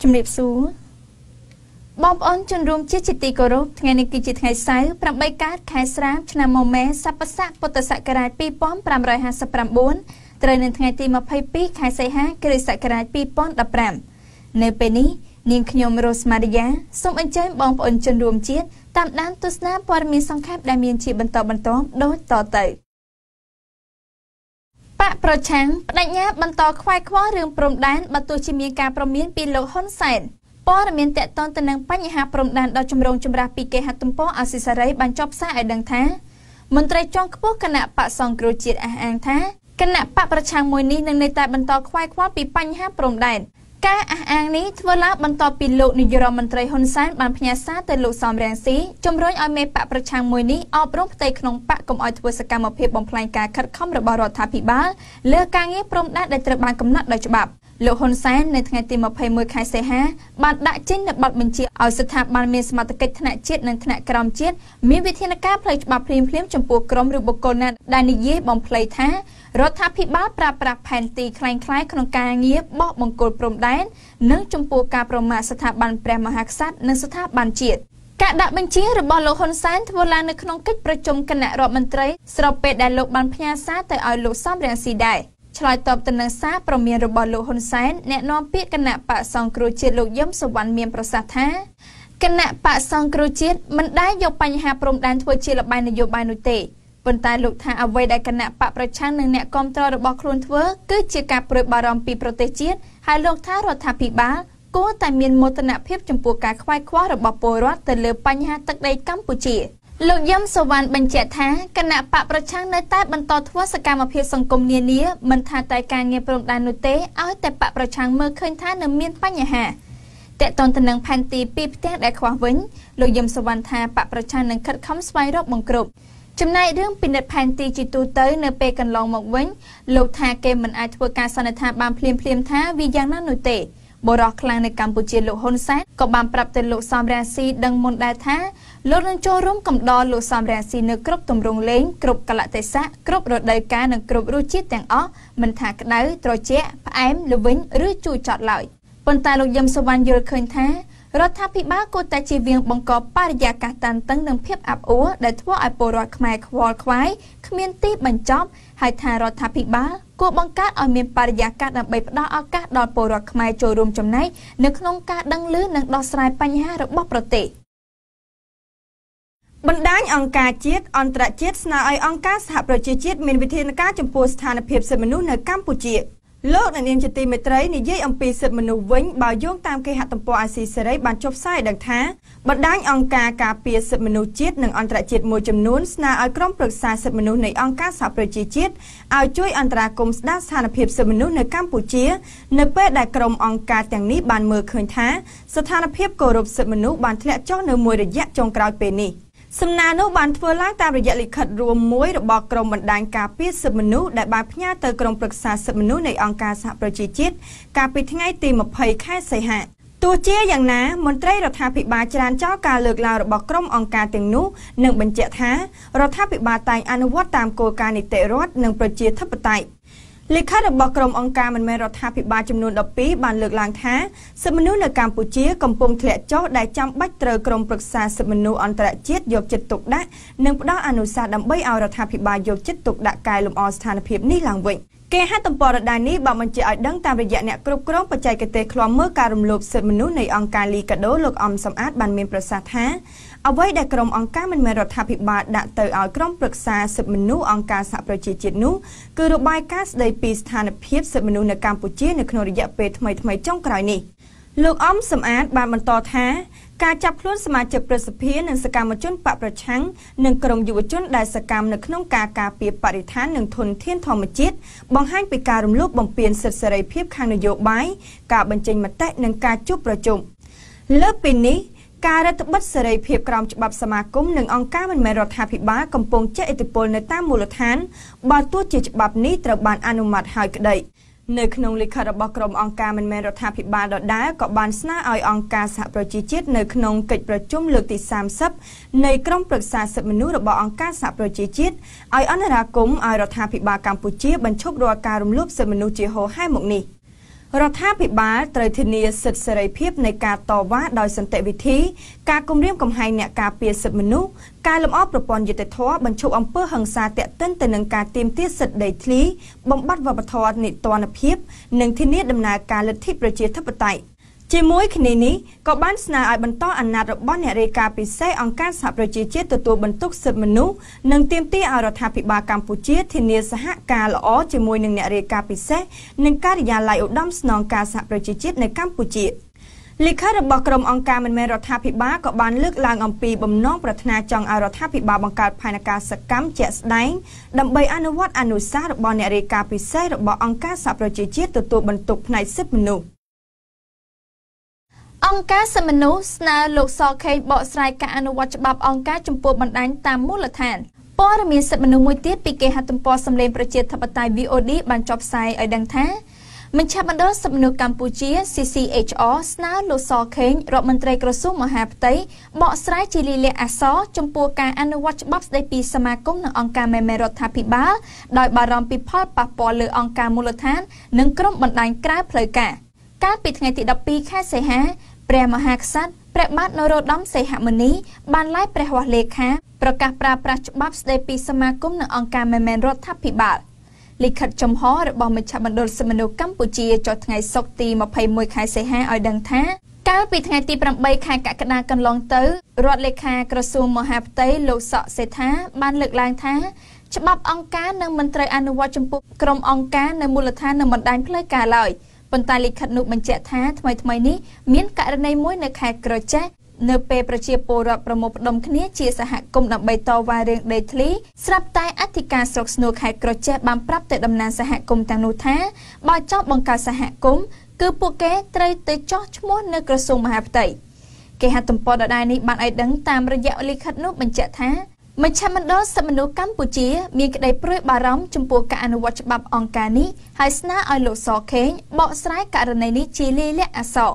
ជំរាបសួរបងប្អូនជនរួមជាទីគោរពថ្ងៃនេះគឺជាថ្ងៃសៅរ៍8កើតខែស្រាបឆ្នាំមមែស័កពុទ្ធសករាជ2559ត្រូវនៅថ្ងៃទី22ខែសីហាគ្រិស្តសករាជ2015នៅពេលនេះនាងខ្ញុំរ៉ូសម៉ារីយ៉ាសូមអញ្ជើញបងប្អូនជនរួមជាតិតាមដានទស្សនាព័ត៌មានសង្ខេបដែលមានជាបន្តដូចតទៅបកប្រឆាំងបដិញ្ញាបន្តខ្វាយខ្វល់រឿងព្រំដែនបើទោះជាមានការព្រមានពីលោកហ៊ុនសែនព័ត៌មានតាក់ទងទៅនឹងបញ្ហាព្រំដែនដ៏ចម្រូងចម្រាសពីគេហទំព័រអសិសរីបានចុះផ្សាយឲ្យដឹងថាមន្ត្រីជាន់ខ្ពស់គណៈបកសង្គ្រោះជាតិអះអាងថាគណៈបកប្រឆាំងមួយនេះនឹងនៅតែបន្តខ្វាយខ្វល់ពីបញ្ហាព្រំដែនការអះអាងនេះធ្វើឡើងបន្ទាប់ពីលោកនាយរដ្ឋមន្ត្រីហ៊ុនសែនបានផ្ញើសារទៅលោកសំរងស៊ីជំរុញឲ្យមេបកប្រឆាំងមួយនេះអប់រំផ្ទៃក្នុងបកកុំឲ្យធ្វើសកម្មភាពបំផ្លាញការខិតខំរបស់រដ្ឋាភិបាលលើការងារព្រំដែនដែលត្រូវបានកំណត់ដោយច្បាប់លោកហ៊ុនសែននៅថ្ងៃទី21ខែសីហាបានដាក់ចេញនូវបទបញ្ជាឲ្យស្ថាប័នមានសមត្ថកិច្ចថ្នាក់ជាតិនិងថ្នាក់ក្រោមជាតិមានវិធានការផ្លូវច្បាប់ភ្លាមៗចំពោះក្រុមឬបុគ្គលណាដែលនិយាយបំភ្លៃថារដ្ឋាភិបាលប្រើប្រាស់ផែនទីคล้ายៗក្នុងការងារបោះបង្គោលព្រំដែននិងចំពោះការប្រមាថស្ថាប័នព្រះមហាក្សត្រនិងស្ថាប័នជាតិការដាក់បញ្ជារបស់លោកហ៊ុនសែនធ្វើឡើងនៅក្នុងកិច្ចប្រជុំគណៈរដ្ឋមន្ត្រីស្របពេលដែលលោកបានផ្ញើសារទៅឲ្យលោកសំរងស៊ីដែរឆ្លើយតបទៅនឹងសារព្រមានរបស់លោកហ៊ុនសែនអ្នកនាំពាក្យគណៈបកសង្គ្រោះជាតិលោកយឹមសុវណ្ណមានប្រសាសន៍ថាគណៈបកសង្គ្រោះជាតិមិនដែលយកបញ្ហាព្រំដែនធ្វើជាល្បែងនយោបាយនោះទេប៉ុន្តែលោកថាអ្វីដែលគណៈបកប្រឆាំងនិងអ្នកគាំទ្ររបស់ខ្លួនធ្វើគឺជាការព្រួយបារម្ភពីប្រទេសជាតិហើយលោកថារដ្ឋាភិបាលគួរតែមានមោទនភាពចំពោះការខ្វាយខ្វល់របស់ពលរដ្ឋទៅលើបញ្ហាទឹកដីកម្ពុជាលោកយឹមសុវណ្ណបញ្ជាក់ថាគណៈបកប្រឆាំងនៅតែបន្តធ្វើសកម្មភាពសង្គមនានាមិនថាតែការងារព្រំដែននោះទេឲ្យតែបកប្រឆាំងមើលឃើញថានៅមានបញ្ហាតេតតទៅនឹងផែនទីពីផ្ទះដែលខ្វះវិញលោកយឹមសុវណ្ណថាបកប្រឆាំងនឹងខិតខំស្វែងរកបង្ក្រប់ចំណែករឿងពិនិត្យផែនទីជាទូទៅនៅពេលកន្លងមកវិញលោកថាគេមិនអាចធ្វើការសន្និដ្ឋានបានភ្លាមថាវាយ៉ាងណានោះទេបរិះខ្លាំងនៅកម្ពុជាលោកហ៊ុនសែនក៏បានប្រាប់ទៅលោកសំរងស៊ីដឹងមុនដែរថាលោកនឹងចូលរួមកំដរលោកសំរងស៊ីនៅគ្រប់ទម្រង់លេងគ្រប់កលៈទេសៈគ្រប់រដូវកាលនិងគ្រប់រសជាតិទាំងអស់មិនថាក្តៅត្រជាក់ផ្អែមល្វីងឬជូរចត់ឡើយប៉ុន្តែលោកយឹមសុវណ្ណយល់ឃើញថារដ្ឋាភិបាលគួរតែជៀសវាងបង្កបរិយាកាសតានតឹងនិងភាពអាប់អួរដែលធ្វើឲ្យពលរដ្ឋខ្មែរខ្វល់ខ្វាយគ្មានទីបញ្ចប់ហើយថារដ្ឋាភិបាលគួរបង្កើតឲ្យមានបរិយាកាសដើម្បីផ្ដល់ឱកាសដល់ពលរដ្ឋខ្មែរចូលរួមចំណែកនៅក្នុងការដឹងឮនិងដោះស្រាយបញ្ហារបស់ប្រទេសបណ្ដាញអង្គការជាតិអន្តរជាតិស្នើឲ្យអង្គការសហប្រជាជាតិមានវិធានការចំពោះស្ថានភាពសិទ្ធិមនុស្សនៅកម្ពុជាលោកអ្នកនាងជាទីមេត្រីនិយាយអំពីសិទ្ធិមនុស្សវិញបើយោងតាមគេហទំព័រអាស៊ីសេរីបានចុះផ្សាយដឹងថាបណ្ដាញអង្គការការពារសិទ្ធិមនុស្សជាតិនិងអន្តរជាតិមួយចំនួនស្នើឲ្យក្រុមប្រឹក្សាសិទ្ធិមនុស្សនៃអង្គការសហប្រជាជាតិឲ្យជួយអន្តរាគមន៍ស្ដារស្ថានភាពសិទ្ធិមនុស្សនៅកម្ពុជានៅពេលដែលក្រុមអង្គការទាំងនេះបានមើលឃើញថាស្ថានភាពគោរពសិទ្ធិមនុស្សបានធ្លាក់ចុះនៅមួយរយៈចុងក្រោយពេលនេះសំណើនោះបានធ្វើឡើងតាមរយៈលិខិតរួមមួយរបស់ក្រុមបណ្ដាញការពារសិទ្ធិមនុស្សដែលបានផ្ញើទៅក្រុមប្រឹក្សាសិទ្ធិមនុស្សនៃអង្គការសហប្រជាជាតិកាលពីថ្ងៃទី20ខែសីហាទោះជាយ៉ាងណាមន្ត្រីរដ្ឋាភិបាលច្រានចោលការលើកឡើងរបស់ក្រុមអង្គការទាំងនោះនិងបញ្ជាក់ថារដ្ឋាភិបាលតែងអនុវត្តតាមគោលការណ៍នីតិរដ្ឋនិងប្រជាធិបតេយ្យលិខិតរបស់ក្រុមអង្គការមិនមែនរដ្ឋាភិបាលចំនួន12បានលើកឡើងថាសិទ្ធិមនុស្សនៅកម្ពុជាកំពុងធ្លាក់ចុះដែលចាំបាច់ត្រូវក្រុមប្រឹក្សាសិទ្ធិមនុស្សអន្តរជាតិយកចិត្តទុកដាក់និងផ្ដល់អនុសាសន៍ដើម្បីឲ្យរដ្ឋាភិបាលយកចិត្តទុកដាក់កែលម្អស្ថានភាពនេះឡើងវិញគេហទំព័រដៃនេះបានបញ្ជាក់ឲ្យដឹងតាមរយៈអ្នកគ្រប់គ្រងបច្ចេកទេសឃ្លាំមើលការរំលោភសិទ្ធិមនុស្សនៃអង្គការលីកាដូលោកអំសំអាតបានមានប្រសាសន៍ថាអ្វីដែលក្រុមអង្គការមិនមែនរដ្ឋាភិបាលដាក់ទៅឲ្យក្រុមប្រឹក្សាសិទ្ធិមនុស្សអង្គការសហប្រជាជាតិនោះគឺរបាយការណ៍ស្ដីពីស្ថានភាពសិទ្ធិមនុស្សនៅកម្ពុជានៅក្នុងរយៈពេលថ្មីចុងក្រោយនេះលោកអំសំអាតបានបន្តថាការចាប់ខ្លួនសមាជិកប្រសិទ្ធិនិងសកម្មជនបកប្រឆាំងនិងក្រុមយុវជនដែលសកម្មនៅក្នុងការការពារបរិស្ថាននិងធនធានធម្មជាតិបង្ហាញពីការរំលោភបំពានសិទ្ធិសេរីភាពខាងនយោបាយការបញ្ចេញមតិនិងការជួបប្រជុំលើសពីនេះការរដ្ឋបិទសេរីភាពក្រោមច្បាប់សមាគមនិងអង្គការមិនមែនរដ្ឋាភិបាលកំពុងជះឥទ្ធិពលនៅតាមមូលដ្ឋានបើទោះជាច្បាប់នេះត្រូវបានអនុម័តហើយក្តី នៅក្នុងលិខិតរបស់ក្រុមអង្គការមិនមែនរដ្ឋាភិបាលដដែលក៏បានស្នើឲ្យអង្គការសហប្រជាជាតិនៅក្នុងកិច្ចប្រជុំលើកទី30នៃក្រុមប្រឹក្សាសិទ្ធិមនុស្សរបស់អង្គការសហប្រជាជាតិឲ្យអន្តរាគមន៍ឲ្យរដ្ឋាភិបាលកម្ពុជាបញ្ឈប់រាល់ការរំលោភសិទ្ធិមនុស្សជាហូរហែមកនេះរដ្ឋាភិបាលត្រូវធានាសិទ្ធិសេរីភាពនៃការតវ៉ាដោយសន្តិវិធីការគំរាមកំហែងអ្នកការពារសិទ្ធិមនុស្សការលម្អប្រព័ន្ធយុត្តិធម៌បញ្ឈប់អំពើហិង្សាទាក់ទិនទៅនឹងការទាមទារសិទ្ធិដីធ្លីបំបត្តិវប្បធម៌នីតិរដ្ឋភាពនិងធានាដំណើរការលទ្ធិប្រជាធិបតេយ្យជាមួយគ្នានេះក៏បានស្នើឲ្យបន្តអាណត្តិរបស់អ្នករាយការណ៍ពិសេសអង្គការសហប្រជាជាតិទទួលបន្ទុកសិទ្ធិមនុស្សនិងទាមទារឲ្យរដ្ឋាភិបាលកម្ពុជាធានាសហការល្អជាមួយនឹងអ្នករាយការណ៍ពិសេសនិងការិយាល័យឧត្តមស្នងការសហប្រជាជាតិនៅកម្ពុជាលិខិតរបស់ក្រុមអង្គការមិនមែនរដ្ឋាភិបាលក៏បានលើកឡើងអំពីបំណងប្រាថ្នាចង់ឲ្យរដ្ឋាភិបាលបង្កើតផែនការសកម្មជាក់ស្ដែងដើម្បីអនុវត្តអនុសាសន៍របស់អ្នករាយការណ៍ពិសេសរបស់អង្គការសហប្រជាជាតិទទួលបន្ទុកផ្នែកសិទ្ធិមនុស្សអង្គការសិទ្ធិមនុស្សស្នើលោកសខេងបកស្រាយការអនុវត្តច្បាប់អង្គការចំពោះបណ្ដាញតាមមូលដ្ឋានព័ត៌មានសិទ្ធិមនុស្សមួយទៀតពីគេហទំព័រសម្លេងប្រជាធិបតេយ្យ VOD បានចុះផ្សាយឲ្យដឹងថាមជ្ឈមណ្ឌលសិទ្ធិមនុស្សកម្ពុជា CCHR ស្នើលោកសខេងរដ្ឋមន្ត្រីក្រសួងមហាផ្ទៃបកស្រាយជាលិលាអក្សរចំពោះការអនុវត្តច្បាប់ស្តីពីសមាគមនិងអង្គការមិនមែនរដ្ឋាភិបាលដោយបារម្ភពីផលប៉ះពាល់លើអង្គការមូលដ្ឋាននិងក្រុមបណ្ដាញក្រៅផ្លូវការកាលពីថ្ងៃទី12ខែសីហាព្រះមហាក្សត្រព្រះបាទនរោត្តមសីហមុនីបានឡាយព្រះហស្ថលេខាប្រកាសប្រើប្រាស់ច្បាប់ស្តីពីសមាគមនិងអង្គការមិនមែនរដ្ឋាភិបាលលិខិតចំហរបស់មជ្ឈមណ្ឌលសិទ្ធិមនុស្សកម្ពុជាចុះថ្ងៃសុក្រទី21ខែសីហាឲ្យដឹងថាកាលពីថ្ងៃទី8ខែកក្កដាកន្លងទៅរដ្ឋលេខាក្រសួងមហាផ្ទៃលោកសកសេដ្ឋាបានលើកឡើងថាច្បាប់អង្គការនឹងមិនត្រូវអនុវត្តចំពោះក្រុមអង្គការនៅមូលដ្ឋាននិងបណ្ដាញផ្លូវការឡើយប៉ុន្តែលិខិតនោះបញ្ជាក់ថាថ្មីនេះមានករណីមួយនៅខេត្តក្រចេះនៅពេលប្រជាពលរដ្ឋប្រមូលផ្ដុំគ្នាជាសហគមន៍ដើម្បីតវ៉ារឿងដីធ្លីស្រាប់តែអធិការស្រុកស្នួលខេត្តក្រចេះបានប្រាប់ទៅតំណាងសហគមន៍ទាំងនោះថាបើចង់បង្កើតសហគមន៍គឺពួកគេត្រូវទៅចោះឈ្មោះនៅក្រសួងមហាផ្ទៃគេហទំព័រដដែលនេះបានឲ្យដឹងតាមរយៈលិខិតនោះបញ្ជាក់ថាមជ្ឈមណ្ឌលសិទ្ធិមនុស្សកម្ពុជាមានក្តីព្រួយបារម្ភចំពោះការអនុវត្តច្បាប់អង្គការនេះហើយស្នើឲ្យលោកសខេងបកស្រាយករណីនេះជាលាយលក្ខណ៍អក្សរ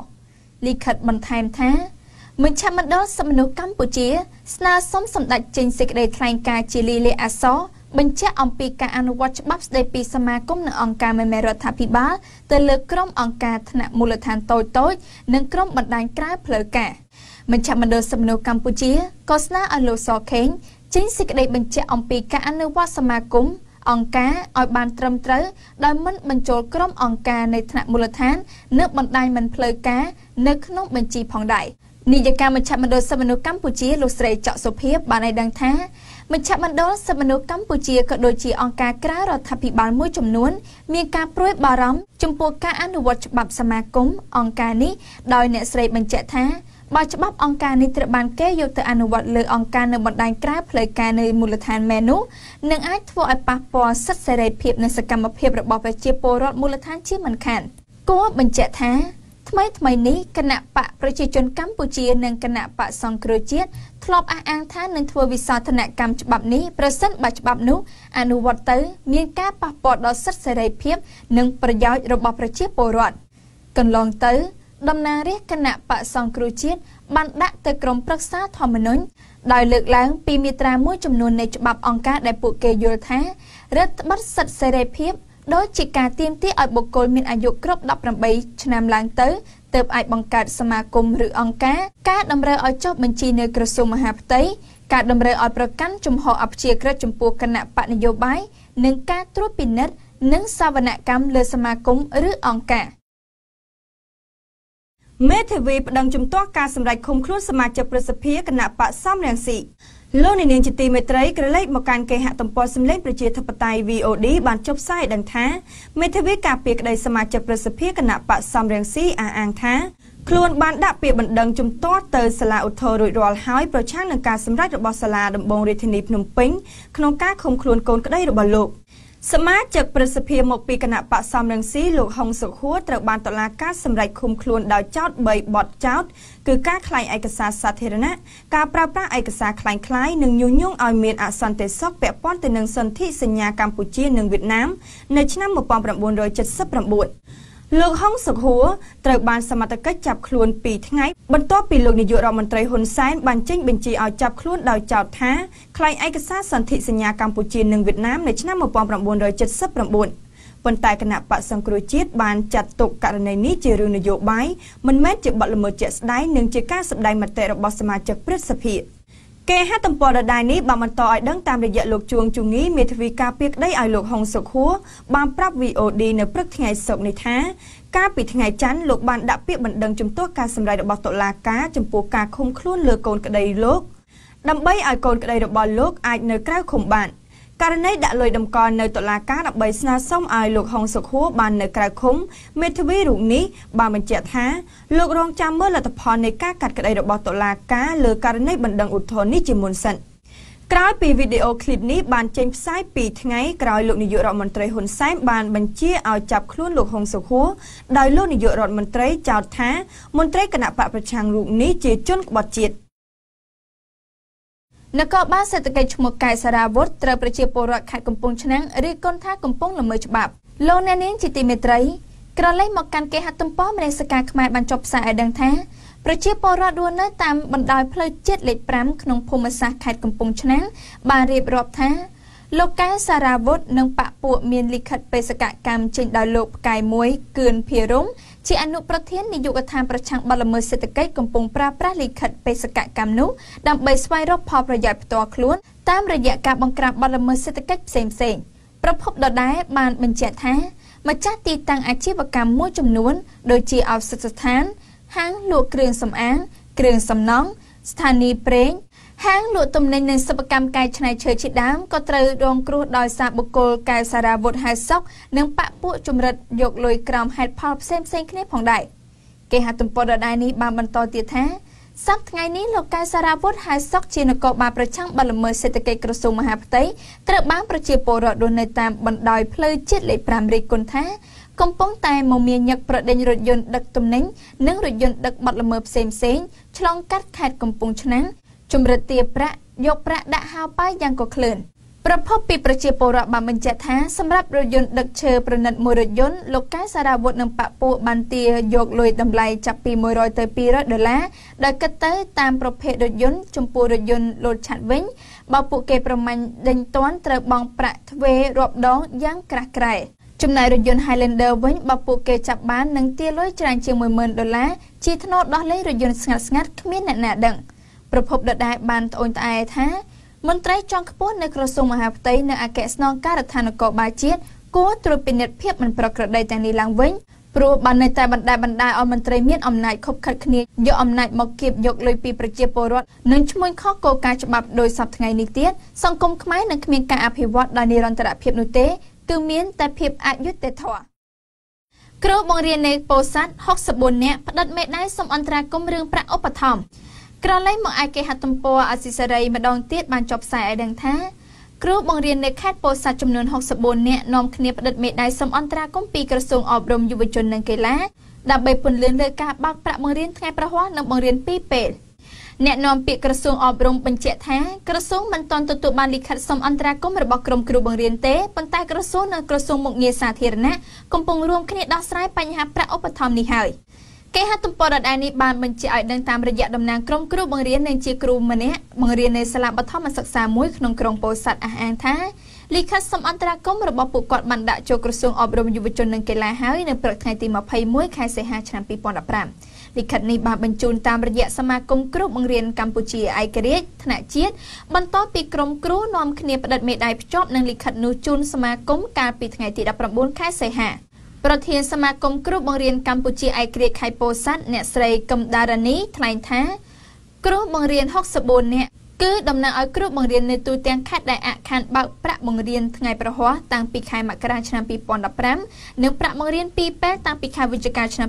លិខិតបន្ថែមថាមជ្ឈមណ្ឌលសិទ្ធិមនុស្សកម្ពុជាស្នើសុំសម្ដេចចេញសេចក្តីថ្លែងការណ៍ជាលាយលក្ខណ៍អក្សរបញ្ជាក់អំពីការអនុវត្តច្បាប់ស្តីពីសមាគមនិងអង្គការមិនមែនរដ្ឋាភិបាលទៅលើក្រុមអង្គការថ្នាក់មូលដ្ឋានតូចនិងក្រុមបណ្ដាញក្រៅផ្លូវការមជ្ឈមណ្ឌលសិទ្ធិមនុស្សកម្ពុជាក៏ស្នើឲ្យលោកសខេងចេញសេចក្តីបញ្ជាក់អំពីការអនុវត្តសមាគមអង្គការឲ្យបានត្រឹមត្រូវដោយមិនបញ្ចូលក្រុមអង្គការនៃថ្នាក់មូលដ្ឋាននៅបណ្ដាញមិនផ្លូវការនៅក្នុងបញ្ជីផងដែរនាយិកាមជ្ឈមណ្ឌលសិទ្ធិមនុស្សកម្ពុជាលោកស្រីច័កសុភាបានឲ្យដឹងថាមជ្ឈមណ្ឌលសិទ្ធិមនុស្សកម្ពុជាក៏ដូចជាអង្គការក្រៅរដ្ឋាភិបាលមួយចំនួនមានការព្រួយបារម្ភចំពោះការអនុវត្តច្បាប់សមាគមអង្គការនេះដោយអ្នកស្រីបញ្ជាក់ថាបើច្បាប់អង្គការនេះត្រូវបានគេយកទៅអនុវត្តលើអង្គការនៅបណ្ដាញក្រៅផ្លូវការនៅមូលដ្ឋានមែននោះនឹងអាចធ្វើឲ្យប៉ះពាល់សិទ្ធិសេរីភាពនិងសកម្មភាពរបស់ប្រជាពលរដ្ឋមូលដ្ឋានជាមិនខានគួរបញ្ជាក់ថាថ្មីនេះគណៈបកប្រជាជនកម្ពុជានិងគណៈបកសង្គ្រោះជាតិធ្លាប់អះអាងថានឹងធ្វើវិសោធនកម្មច្បាប់នេះប្រសិនបើច្បាប់នោះអនុវត្តទៅមានការប៉ះពាល់ដល់សិទ្ធិសេរីភាពនិងប្រយោជន៍របស់ប្រជាពលរដ្ឋកន្លងទៅតំណាងរាស្ត្រគណៈបកសង្គ្រោះជាតិបានដាក់ទៅក្រុមប្រឹក្សាធម្មនុញ្ញដោយលើកឡើងពីមាត្រាមួយចំនួននៃច្បាប់អង្គការដែលពួកគេយល់ថារដ្ឋបတ်សិទ្ធិសេរីភាពដោយជាការទាមទារឲ្យបុគ្គលមានអាយុគ្រប់18ឆ្នាំឡើងទៅទើបអាចបង្កើតសមាគមឬអង្គការតម្រូវឲ្យចុះបញ្ជីនៅក្រសួងមហាផ្ទៃការតម្រូវឲ្យប្រកាន់ជំហរអព្យាក្រឹតចំពោះគណៈបកនយោបាយនិងការត្រួតពិនិត្យនិងសវនកម្មលើសមាគមឬអង្គការមេធាវីប្តឹងជំទាស់ការសម្រេចឃុំខ្លួនសមាជិកប្រសិទ្ធិគណៈបកសំរងស៊ីលោកនាងជាទីមេត្រីក្រឡេកមកកាន់គេហទំព័រសម្លេងប្រជាធិបតេយ្យ VOD បានចុះផ្សាយដឹងថាមេធាវីការពារក្តីសមាជិកប្រសិទ្ធិគណៈបកសំរងស៊ីអះអាងថាខ្លួនបានដាក់ពាក្យបណ្ដឹងជំទាស់ទៅសាលាឧទ្ធររួចរាល់ហើយប្រឆាំងនឹងការសម្រេចរបស់សាលាដំបងរាជធានីភ្នំពេញក្នុងការឃុំខ្លួនកូនក្តីរបស់លោក សមាជិកប្រសិទ្ធភាពមកពីគណៈបកសំរងស៊ីលោកហុងសុខួរត្រូវបានតុលាការសម្រេចឃុំខ្លួនដោយចោទ3បទចោទគឺការក្លែងឯកសារសាធារណៈការប្រើប្រាស់ឯកសារคล้ายៗនិងញុះញង់ឲ្យមានអសន្តិសុខពាក់ព័ន្ធទៅនឹងសន្ធិសញ្ញាកម្ពុជានិងវៀតណាមនៅឆ្នាំ1979លោកហុងសុខួរត្រូវបានសមត្ថកិច្ចចាប់ខ្លួន2ថ្ងៃបន្ទាប់ពីលោកនាយករដ្ឋមន្ត្រីហ៊ុនសែនបានចេញបញ្ជាឲ្យចាប់ខ្លួនដោយចោទថាក្លែងឯកសារសន្ធិសញ្ញាកម្ពុជានិងវៀតណាមនៅឆ្នាំ1979ប៉ុន្តែគណៈបក្សសង្គ្រោះជាតិបានចាត់ទុកករណីនេះជារឿងនយោបាយមិនមែនជាបទល្មើសជាក់ស្ដែងនិងជាការសម្ដែងមតិរបស់សមាជិកព្រឹទ្ធសភាគេហទំព័រដដែលនេះបានបន្តឲ្យដឹងតាមរយៈលោកជួងជងីមេធាវីការពារក្តីឲ្យលោកហុងសុខួរបានប្រាប់ VOD នៅព្រឹកថ្ងៃសុក្រនេះថាកាលពីថ្ងៃច័ន្ទលោកបានដាក់ពាក្យបណ្ដឹងជំទាស់ការសម្ដែងរបស់តុលាការចំពោះការឃុំខ្លួនលើកូនក្តីលោកដើម្បីឲ្យកូនក្តីរបស់លោកអាចនៅក្រៅឃុំបានករណីដាក់លុយតម្កល់នៅតុលាការដើម្បីស្នើសុំឲ្យលោកហុងសុខួរបាននៅក្រៅឃុំមេធាវីរូបនេះបានបញ្ជាក់ថាលោករងចាំមើលលទ្ធផលនៃការកាត់ក្តីរបស់តុលាការលើករណីបណ្ដឹងឧទ្ធរណ៍នេះជាមុនសិនក្រោយពីវីដេអូឃ្លីបនេះបានចេញផ្សាយ2ថ្ងៃក្រោយលោកនាយករដ្ឋមន្ត្រីហ៊ុនសែនបានបញ្ជាឲ្យចាប់ខ្លួនលោកហុងសុខួរដោយលោកនាយករដ្ឋមន្ត្រីចោទថាមន្ត្រីគណៈបកប្រឆាំងរូបនេះជាជនក្បត់ជាតិនគរបាលសេដ្ឋកិច្ចឈ្មោះកែសារាវុធត្រូវប្រជាពលរដ្ឋខេត្តកំពង់ឆ្នាំងរិះគន់ថាកំពុងល្មើសច្បាប់លោកអ្នកនាងជាទីមេត្រីក្រឡេកមកកាន់គេហទំព័រមនសិការខ្មែរបានចុះផ្សាយឲ្យដឹងថាប្រជាពលរដ្ឋរស់នៅតាមបណ្ដោយផ្លូវជាតិលេខ5ក្នុងភូមិសាស្ត្រខេត្តកំពង់ឆ្នាំងបានរៀបរាប់ថាលោកកែសារាវុធនិងបកពួកមានលិខិតបេសកកម្មចេញដោយលោកផ្កាយមួយគឿនភិរមជាអនុប្រធាននាយកដ្ឋានប្រឆាំងបទល្មើសសេដ្ឋកិច្ចកំពុងប្រើប្រាស់លិខិតបេសកកម្មនោះដើម្បីស្វែងរកផលប្រយោជន៍ផ្ទាល់ខ្លួនតាមរយៈការបង្ក្រាបបទល្មើសសេដ្ឋកិច្ចផ្សេងៗប្រភពដដែលបានបញ្ជាក់ថាម្ចាស់ទីតាំងអាជីវកម្មមួយចំនួនដូចជាឱសថស្ថានហាងលក់គ្រឿងសម្អាងគ្រឿងសំណង់ស្ថានីយ៍ប្រេងហាងលក់ទំនិញនិងសិប្បកម្មកែច្នៃឈើជាដើមក៏ត្រូវរងគ្រោះដោយសារបុគ្គលកែសារាវុធហៅសុកនិងបកពួកជំរិតយកលុយក្រោមហេតុផលផ្សេងៗគ្នាផងដែរគេហទំព័រដដែលនេះបានបន្តទៀតថាសប្តាហ៍ថ្ងៃនេះលោកកែសារាវុធហៅសុកជានគរបាលប្រឆាំងបទល្មើសសេដ្ឋកិច្ចក្រសួងមហាផ្ទៃត្រូវបានប្រជាពលរដ្ឋរស់នៅតាមបណ្ដោយផ្លូវជាតិលេខ5រិះគន់ថាកំពុងតែមមាញឹកប្រដេញរថយន្តដឹកទំនិញនិងរថយន្តដឹកបទល្មើសផ្សេងៗឆ្លងកាត់ខេត្តកំពង់ឆ្នាំងជំរិតទារប្រាក់យកប្រាក់ដាក់ហោប៉ៅយ៉ាងកក្លឿនប្រភពពីប្រជាពលរដ្ឋបានបញ្ជាក់ថាសម្រាប់រថយន្តដឹកឈើប្រណិតមួយរថយន្តលោកកែសារាវុធនិងបកពួកបានទារយកលុយតម្លៃចាប់ពី$100ទៅ$200ដោយគិតទៅតាមប្រភេទរថយន្តចំពោះរថយន្តលោតឆាត់វិញបើពួកគេប្រមាញ់ដេញទាន់ត្រូវបង់ប្រាក់ទ្វេរាប់ដងយ៉ាងក្រាស់ក្រែលចំណែករថយន្ត Highlander វិញបើពួកគេចាប់បាននឹងទារលុយច្រើនជាង$10000ជាថ្នូរដោះលែងរថយន្តស្ងាត់ៗគ្មានអ្នកណាដឹងប្រភពដដែលបានត្អូញត្អែថាមន្ត្រីជាន់ខ្ពស់នៅក្រសួងមហាផ្ទៃនិងអគ្គស្នងការដ្ឋាននគរបាលជាតិគួរត្រួតពិនិត្យភាពមិនប្រក្រតីទាំងនេះឡើងវិញព្រោះបាននៅតែបណ្តែឲ្យមន្ត្រីមានអំណាចខົບខិតគ្នាយកអំណាចមកគៀបយកលុយពីប្រជាពលរដ្ឋនិងឈ្មួញខុសគោលការណ៍ច្បាប់ដោយសពថ្ងៃនេះទៀតសង្គមខ្មែរនឹងគ្មានការអភិវឌ្ឍដោយនិរន្តរភាពនោះទេគឺមានតែភាពអយុត្តិធម៌គ្រូបង្រៀននៅពោធិ៍សាត់64នាក់ផ្តិតមេដាយសូមអន្តរាគមន៍រឿងប្រាក់ឧបត្ថម្ភក្រឡេកមកឯគេហទំព័រអាស៊ីសេរីម្ដងទៀតបានចុះផ្សាយឲ្យដឹងថាគ្រូបង្រៀននៅខេត្តពោធិ៍សាត់ចំនួន64នាក់នាំគ្នាផ្តិតមេដាយសូមអន្តរាគមន៍ពីក្រសួងអប់រំយុវជននិងកីឡាដើម្បីពន្លឿនលើការបើកប្រាក់បង្រៀនថ្ងៃប្រហ័សនិងបង្រៀន2ពេលអ្នកនាំពាក្យក្រសួងអប់រំបញ្ជាក់ថាក្រសួងមិនទាន់ទទួលបានលិខិតសូមអន្តរាគមន៍របស់ក្រុមគ្រូបង្រៀនទេប៉ុន្តែក្រសួងនិងក្រសួងមុខងារសាធារណៈកំពុងរួមគ្នាដោះស្រាយបញ្ហាប្រាក់ឧបត្ថម្ភនេះហើយគេហទំព័រដដែលនេះបានបញ្ជាក់ឲ្យដឹងតាមរយៈតំណាងក្រុមគ្រូបង្រៀននិងជាគ្រូម្នាក់បង្រៀននៅសាលាបឋមសិក្សាមួយក្នុងក្រុងពោធិ៍សាត់អះអាងថាលិខិតសូមអន្តរាគមន៍របស់ពួកគាត់បានដាក់ចូលក្រសួងអប់រំយុវជននិងកីឡាហើយនៅព្រឹកថ្ងៃទី21ខែសីហាឆ្នាំ2015លិខិតនេះបានបញ្ជូនតាមរយៈសមាគមគ្រូបង្រៀនកម្ពុជាឯករាជ្យថ្នាក់ជាតិបន្ទាប់ពីក្រុមគ្រូនាំគ្នាផ្តិតមេដាយភ្ជាប់នឹងលិខិតនោះជូនសមាគមកាលពីថ្ងៃទី19ខែសីហាប្រធានសមាគមគ្រូបង្រៀនកម្ពុជាឯករាជ្យខេត្តពោធិ៍សាត់អ្នកស្រីកឹមដារ៉ានីថ្លែងថាគ្រូបង្រៀន64នាក់គឺតំណាងឲ្យគ្រូបង្រៀននៅទូទាំងខេត្តដែលអខណ្ឌបើកប្រាក់បង្រៀនថ្ងៃប្រហ័សតាំងពីខែមករាឆ្នាំ2015និងប្រាក់បង្រៀន2ពេលតាំងពីខែវិច្ឆិកាឆ្នាំ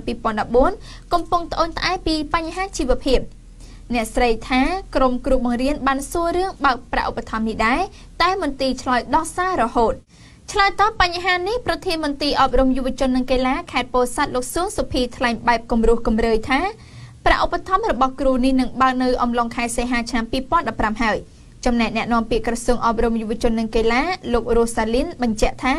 2014កំពុងត្អូញត្អែពីបញ្ហាជីវភាពអ្នកស្រីថាក្រុមគ្រូបង្រៀនបានសួររឿងបើកប្រាក់ឧបត្ថម្ភនេះដែរតែមន្ទីរឆ្លើយដោះសាររហូត ឆ្លើយតបបញ្ហានេះប្រធានមន្ត្រីអប់រំយុវជននិងកីឡាខេត្តពោធិ៍សាត់លោកសួងសុភីថ្លែងបែបគំរោះគំរើយថាប្រាក់ឧបត្ថម្ភរបស់គ្រូនេះនឹងបើកនៅអំឡុងខែសីហាឆ្នាំ2015ហើយចំណែកអ្នកនាំពាក្យក្រសួងអប់រំយុវជននិងកីឡាលោករ៉ូសាលីនបញ្ជាក់ថា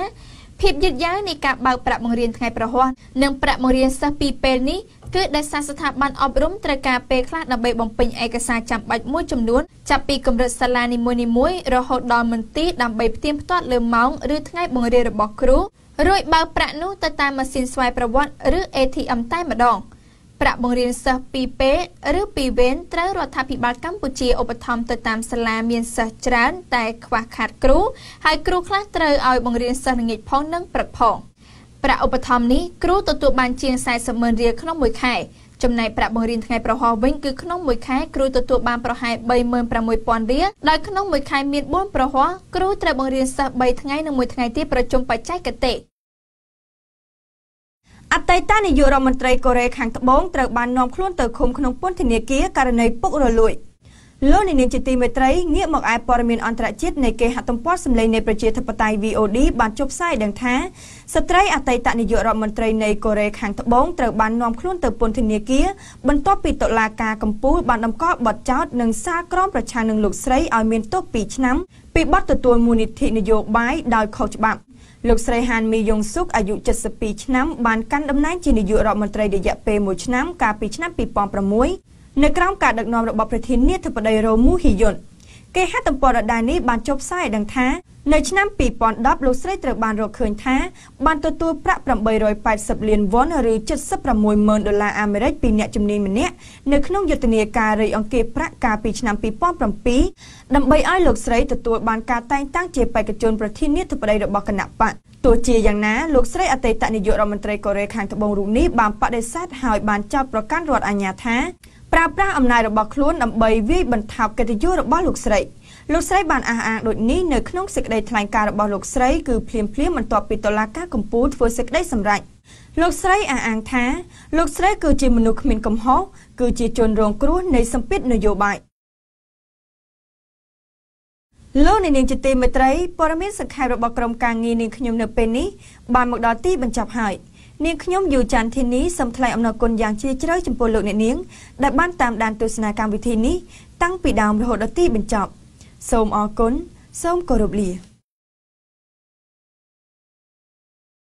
ភាពយឺតយ៉ាវនៃការបើកប្រាក់បង្រៀនថ្ងៃប្រហ័សនិងប្រាក់បង្រៀនសិស្សពីពេលនេះគឺដោយសារស្ថាប័នអប់រំត្រូវការពេលខ្លះដើម្បីបំពេញឯកសារចាំបាច់មួយចំនួនចាប់ពីកម្រិតសាលានីមួយៗរហូតដល់មន្ទីរដើម្បីផ្ទៀងផ្ទាត់លើម៉ោងឬថ្ងៃបង្រៀនរបស់គ្រូរួចបើកប្រាក់នោះទៅតាមម៉ាស៊ីនស្វ័យប្រវត្តិឬ ATM តែម្ដងប្រាក់បង្រៀនសិស្សពីពេលឬពីវេនត្រូវរដ្ឋាភិបាលកម្ពុជាឧបត្ថម្ភទៅតាមសាលាមានសិស្សច្រើនតែខ្វះខាតគ្រូហើយគ្រូខ្លះត្រូវឲ្យបង្រៀនសិស្សល្ងាចផងនិងព្រឹកផងប្រាក់ឧបត្ថម្ភនេះគ្រូទទួលបានជាង 40,000 រៀលក្នុងមួយខែចំណែកប្រាក់បង្រៀនថ្ងៃប្រហ័សវិញគឺក្នុងមួយខែគ្រូទទួលបានប្រហែល 36,000 រៀលដោយក្នុងមួយខែមាន 4 ប្រហ័សគ្រូត្រូវបង្រៀនសិស្ស 3 ថ្ងៃនិង1ថ្ងៃទៀតប្រជុំបច្ចេកទេសអតីតនាយករដ្ឋមន្ត្រីកូរ៉េខាងត្បូងត្រូវបាននាំខ្លួនទៅឃុំក្នុងពន្ធនាគារករណីពុករលួយលោកនាងជាទីមេត្រីងាកមកឯព័ត៌មានអន្តរជាតិនៃគេហទំព័រសម្លេងនៃប្រជាធិបតេយ្យ VOD បានចុះផ្សាយដឹងថាស្ត្រីអតីតនាយករដ្ឋមន្ត្រីនៃកូរ៉េខាងត្បូងត្រូវបាននាំខ្លួនទៅពន្ធនាគារបន្ទាប់ពីតុលាការកំពូលបានតម្កល់បទចោទនិងសារក្រមប្រឆាំងនឹងលោកស្រីឲ្យមានទោស2ឆ្នាំពីបទទទួលមូលនិធិនយោបាយដោយខុសច្បាប់លោកស្រីហានមីយ៉ុងស៊ុកអាយុ72ឆ្នាំបានកាន់តំណែងជានាយករដ្ឋមន្ត្រីរយៈពេល1ឆ្នាំកាលពីឆ្នាំ2006នៅក្រោមការដឹកនាំរបស់ប្រធានាធិបតីរ៉ូមូហ៊ីយុនគេហទំព័រដដែលនេះបានចុះផ្សាយដឹងថានៅឆ្នាំ2010លោកស្រីត្រូវបានរកឃើញថាបានទទួលប្រាក់880លានវ៉ុនឬ$76,000អាមេរិកពីអ្នកជំនាញម្នាក់នៅក្នុងយុទ្ធនាការរៃអង្គាសប្រាក់កាលពីឆ្នាំ2007ដើម្បីឲ្យលោកស្រីទទួលបានការតែងតាំងជាបេក្ខជនប្រធានាធិបតីរបស់គណៈបកទោះជាយ៉ាងណាលោកស្រីអតីតនាយករដ្ឋមន្ត្រីកូរ៉េខាងត្បូងរូបនេះបានបដិសេធហើយបានចោទប្រកាន់រដ្ឋអាជ្ញាថាប្រើប្រាស់អំណាចរបស់ខ្លួនដើម្បីវាយបន្ថោបកិត្តិយសរបស់លោកស្រីបានអះអាងដូចនេះនៅក្នុងសេចក្តីថ្លែងការណ៍របស់លោកស្រីគឺភ្លាមបន្ទាប់ពីតុលាការកំពូលធ្វើសេចក្តីសម្រេចលោកស្រីអះអាងថាលោកស្រីគឺជាមនុស្សគ្មានកំហុសគឺជាជនរងគ្រោះនៃសម្ពាធនយោបាយលោកនាងជាទីមេត្រីព័ត៌មានសង្ខេបរបស់ក្រុមការងារនាងខ្ញុំនៅពេលនេះបានមកដល់ទីបញ្ចប់ហើយនាងខ្ញុំយូចាន់ធីនីសូមថ្លែងអំណរគុណយ៉ាងជ្រាលជ្រៅចំពោះលោកអ្នកនាងដែលបានតាមដានទស្សនាកម្មវិធីនេះតាំងពីដើមរហូតដល់ទីបញ្ចប់សូមអរគុណសូមគោរពលា